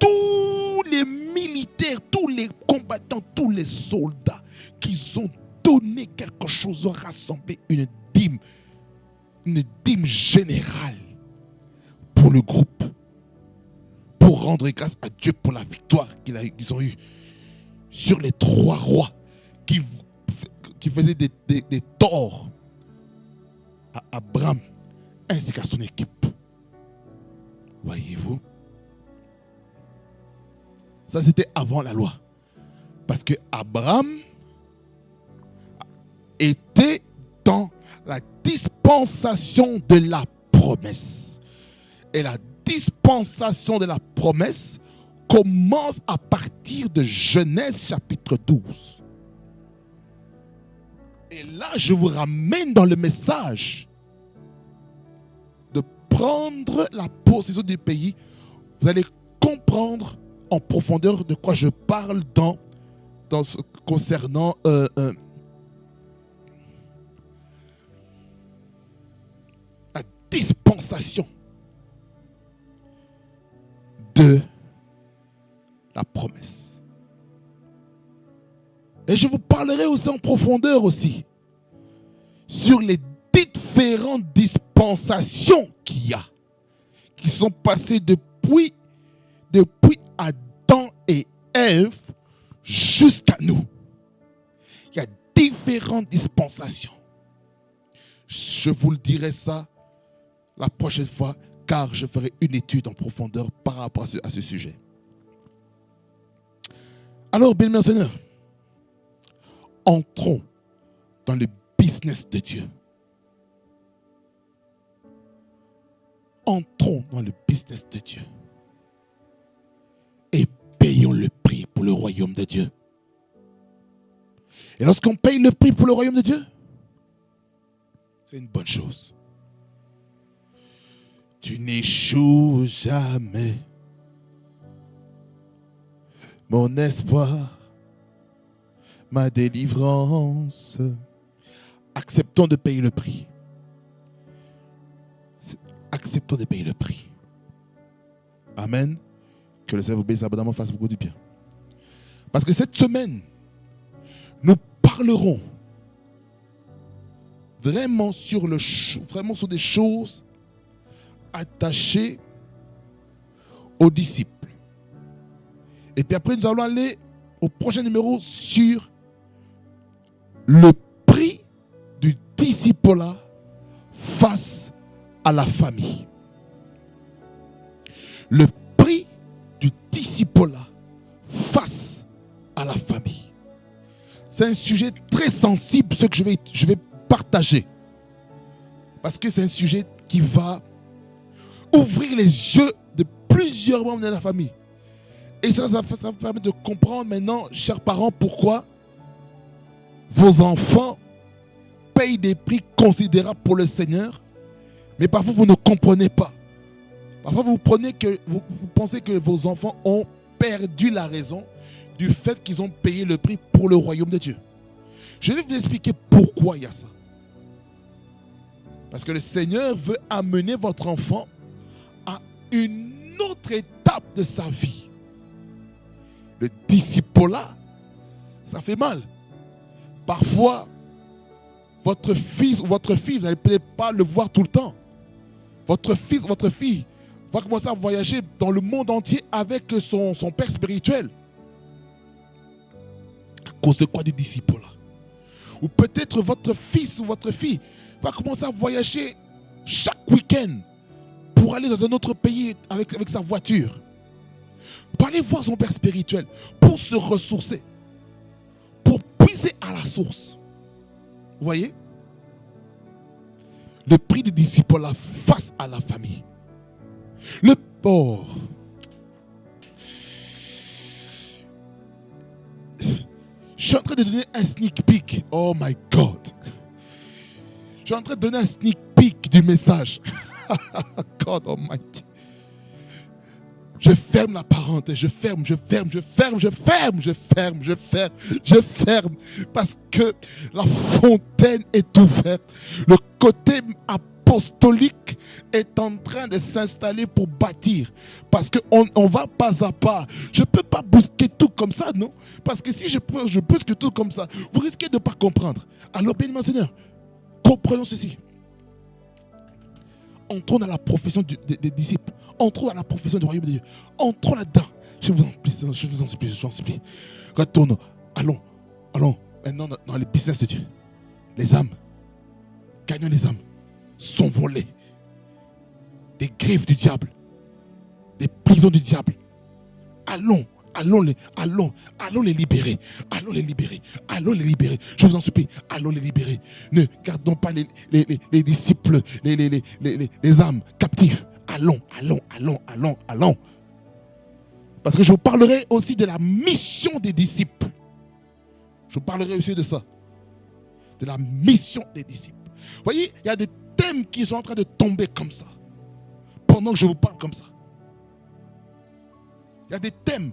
tous les militaires, tous les combattants, tous les soldats qui ont donné quelque chose, ont rassemblé une dîme générale pour le groupe, pour rendre grâce à Dieu pour la victoire qu'ils ont eue sur les 3 rois qui faisaient des torts à Abraham ainsi qu'à son équipe. Voyez-vous? Ça, c'était avant la loi. Parce que Abraham était dans la dispensation de la promesse. Et la dispensation de la promesse commence à partir de Genèse chapitre 12. Et là, je vous ramène dans le message de prendre la possession du pays. Vous allez comprendre en profondeur de quoi je parle concernant la dispensation de la promesse. Et je vous parlerai aussi en profondeur aussi sur les différentes dispensations qu'il y a, qui sont passées depuis Adam et Ève jusqu'à nous. Il y a différentes dispensations. Je vous le dirai ça la prochaine fois, car je ferai une étude en profondeur par rapport à ce sujet. Alors, bien-aimés Seigneur, entrons dans le business de Dieu. Entrons dans le business de Dieu. Et payons le prix pour le royaume de Dieu. Et lorsqu'on paye le prix pour le royaume de Dieu, c'est une bonne chose. Tu n'échoues jamais. mon espoir, ma délivrance. Acceptons de payer le prix. Acceptons de payer le prix. Amen. Que le Seigneur vous bénisse abondamment, fasse beaucoup du bien. Parce que cette semaine, nous parlerons vraiment sur des choses attachées aux disciples. Et puis après, nous allons aller au prochain numéro sur le prix du disciple face à la famille. Le prix du disciple face à la famille. C'est un sujet très sensible, ce que je vais partager. Parce que c'est un sujet qui va ouvrir les yeux de plusieurs membres de la famille. Et ça va permettre de comprendre maintenant, chers parents, pourquoi vos enfants payent des prix considérables pour le Seigneur, mais parfois vous ne comprenez pas. Parfois vous pensez que vos enfants ont perdu la raison du fait qu'ils ont payé le prix pour le royaume de Dieu. Je vais vous expliquer pourquoi il y a ça. Parce que le Seigneur veut amener votre enfant à une autre étape de sa vie. Le disciple-là, ça fait mal. Parfois, votre fils ou votre fille, vous n'allez peut-être pas le voir tout le temps. Votre fils ou votre fille va commencer à voyager dans le monde entier avec son père spirituel. À cause de quoi? Du disciple-là. Ou peut-être votre fils ou votre fille va commencer à voyager chaque week-end pour aller dans un autre pays avec sa voiture. Pour aller voir son père spirituel, pour se ressourcer, pour puiser à la source. Vous voyez? Le prix du disciple face à la famille. Le port. Je suis en train de donner un sneak peek. Oh my God. Je suis en train de donner un sneak peek du message. God Almighty. Je ferme la parenthèse, je ferme. Parce que la fontaine est ouverte. Le côté apostolique est en train de s'installer pour bâtir. Parce qu'on va pas à pas. Je ne peux pas bousquer tout comme ça, non? Parce que si je bousque tout comme ça, vous risquez de ne pas comprendre. Alors, béni-moi Seigneur, comprenons ceci. Entrons dans la profession des disciples. Entrons dans la profession du royaume de Dieu. Entrons là-dedans. Je vous en supplie. Retournons. Allons maintenant dans les business de Dieu. Les âmes. Gagnons les âmes. Sauvons-les. Des griffes du diable. Des prisons du diable. Allons les libérer. Allons les libérer. Je vous en supplie, allons les libérer. Ne gardons pas les disciples, les âmes captives. Allons. Parce que je vous parlerai aussi de la mission des disciples. Je vous parlerai aussi de ça. De la mission des disciples. Vous voyez, il y a des thèmes qui sont en train de tomber comme ça. Pendant que je vous parle comme ça. Il y a des thèmes.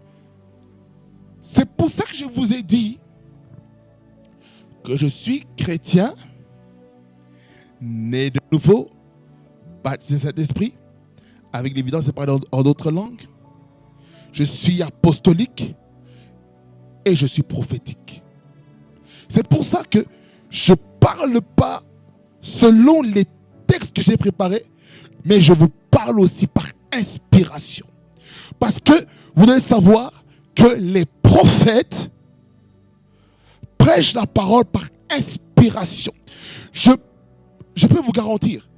C'est pour ça que je vous ai dit que je suis chrétien, né de nouveau, baptisé cet esprit, avec l'évidence de parler en d'autres langues. Je suis apostolique et je suis prophétique. C'est pour ça que je ne parle pas selon les textes que j'ai préparés, mais je vous parle aussi par inspiration. Parce que vous devez savoir que les prophètes prêchent la parole par inspiration. Je peux vous garantir,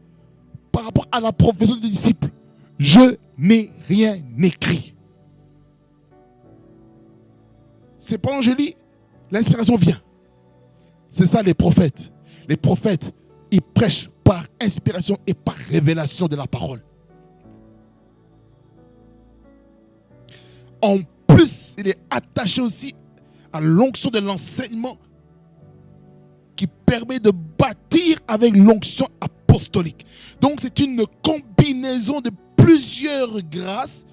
par rapport à la profession des disciples, je n'ai rien écrit. C'est pendant que je lis, l'inspiration vient. C'est ça les prophètes. Les prophètes, ils prêchent par inspiration et par révélation de la parole. En plus, il est attaché aussi à l'onction de l'enseignement qui permet de bâtir avec l'onction apostolique. Donc, c'est une combinaison de plusieurs grâces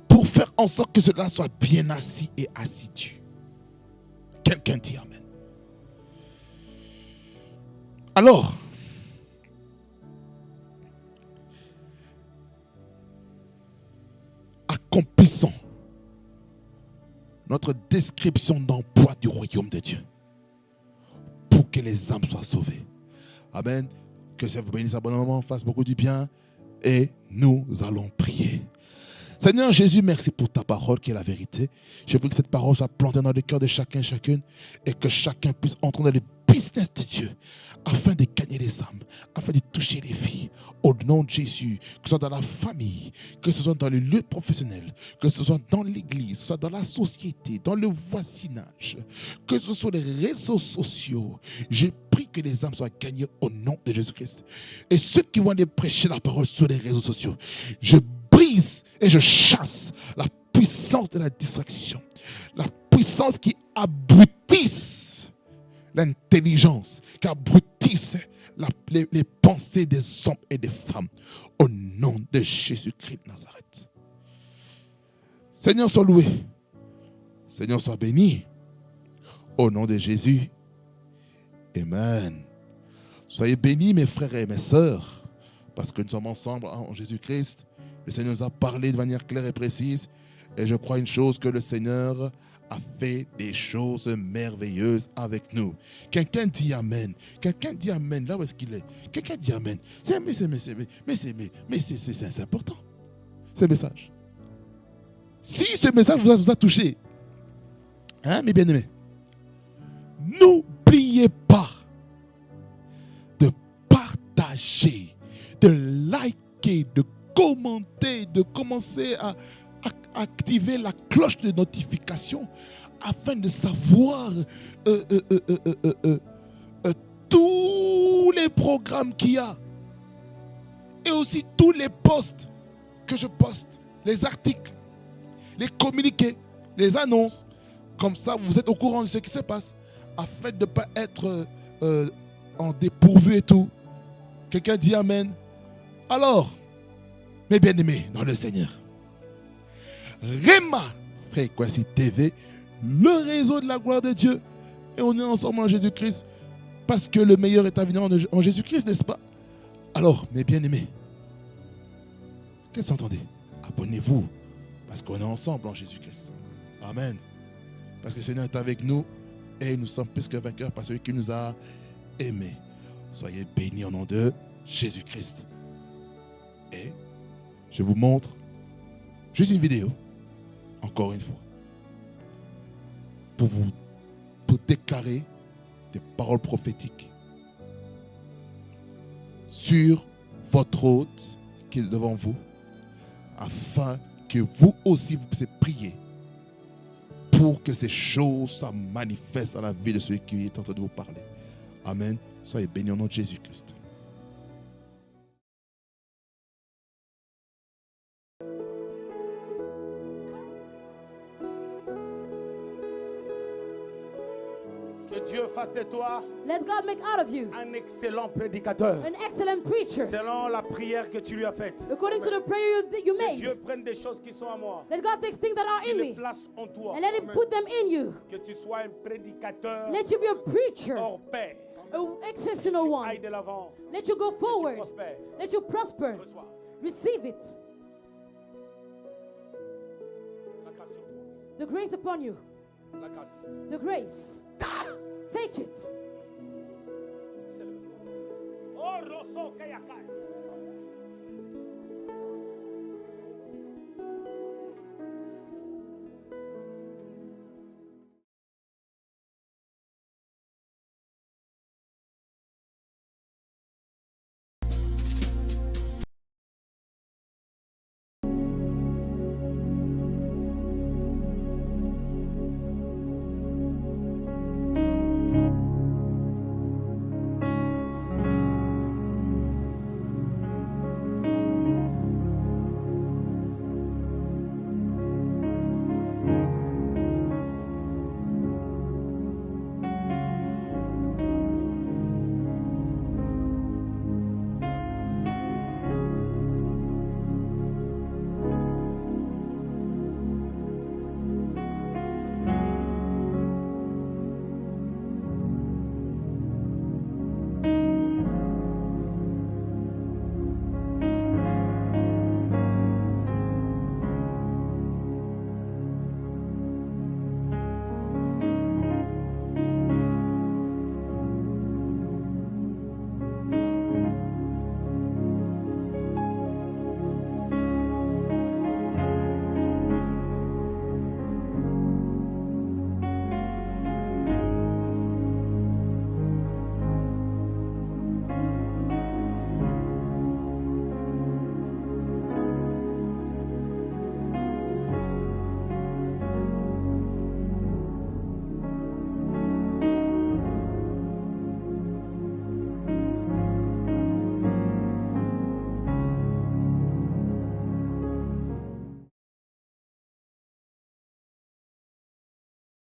pour faire en sorte que cela soit bien assis et assidu. Quelqu'un dit amen. Alors, accomplissons notre description d'emploi du royaume de Dieu pour que les âmes soient sauvées. Amen. Que ça vous bénisse abondamment, fasse beaucoup du bien et nous allons prier. Seigneur Jésus, merci pour ta parole qui est la vérité. Je prie que cette parole soit plantée dans le cœur de chacun et chacune et que chacun puisse entrer dans le business de Dieu afin de gagner les âmes, afin de toucher les vies. Au nom de Jésus, que ce soit dans la famille, que ce soit dans le lieu professionnel, que ce soit dans l'église, que ce soit dans la société, dans le voisinage, que ce soit les réseaux sociaux. Je prie que les âmes soient gagnées au nom de Jésus-Christ. Et ceux qui vont aller prêcher la parole sur les réseaux sociaux, je brise et je chasse la puissance de la distraction, la puissance qui abrutisse l'intelligence, qui abrutisse les pensées des hommes et des femmes au nom de Jésus-Christ de Nazareth. Seigneur, sois loué. Seigneur, sois béni. Au nom de Jésus. Amen. Soyez bénis, mes frères et mes sœurs, parce que nous sommes ensemble en Jésus-Christ. Le Seigneur nous a parlé de manière claire et précise. Et je crois une chose, que le Seigneur a fait des choses merveilleuses avec nous. Quelqu'un dit amen. Quelqu'un dit amen. Là où est-ce qu'il est? Quelqu'un dit amen. C'est important. Ce message. Si ce message vous a touché, hein, mes bien-aimés, n'oubliez pas de partager, de liker, de commenter, de commencer à activer la cloche de notification afin de savoir tous les programmes qu'il y a et aussi tous les posts que je poste, les articles, les communiqués, les annonces. Comme ça, vous êtes au courant de ce qui se passe afin de ne pas être en dépourvu et tout. Quelqu'un dit amen. Alors, mes bien-aimés dans le Seigneur, Rema Frequency TV, le réseau de la gloire de Dieu, et on est ensemble en Jésus-Christ parce que le meilleur est à venir en Jésus-Christ, n'est-ce pas? Alors, mes bien-aimés, qu'est-ce que vous entendez? Abonnez-vous parce qu'on est ensemble en Jésus-Christ. Amen. Parce que le Seigneur est avec nous et nous sommes plus que vainqueurs par celui qui nous a aimés. Soyez bénis au nom de Jésus-Christ. Et je vous montre juste une vidéo, encore une fois, pour déclarer des paroles prophétiques sur votre hôte qui est devant vous, afin que vous aussi vous puissiez prier pour que ces choses soient manifestes dans la vie de celui qui est en train de vous parler. Amen. Soyez bénis au nom de Jésus-Christ. Que Dieu fasse de toi Let God make out of you un excellent prédicateur. an excellent preacher. Selon la prière que tu lui as faite. According to the prayer you Que made. Dieu prenne des choses qui sont à moi. Let God take things that are in Il les me place en toi. and let Him put them in you. Que tu sois un prédicateur Let you be a preacher, hors pair. an exceptional Tu one. ailles de l'avant. Let you go Que tu forward. prospères. Let you prosper. Reçois. Receive it. La grâce sur toi. The grace upon you. La grâce. The grace. Take it. C'est le. Oh, Rosso Kayakai.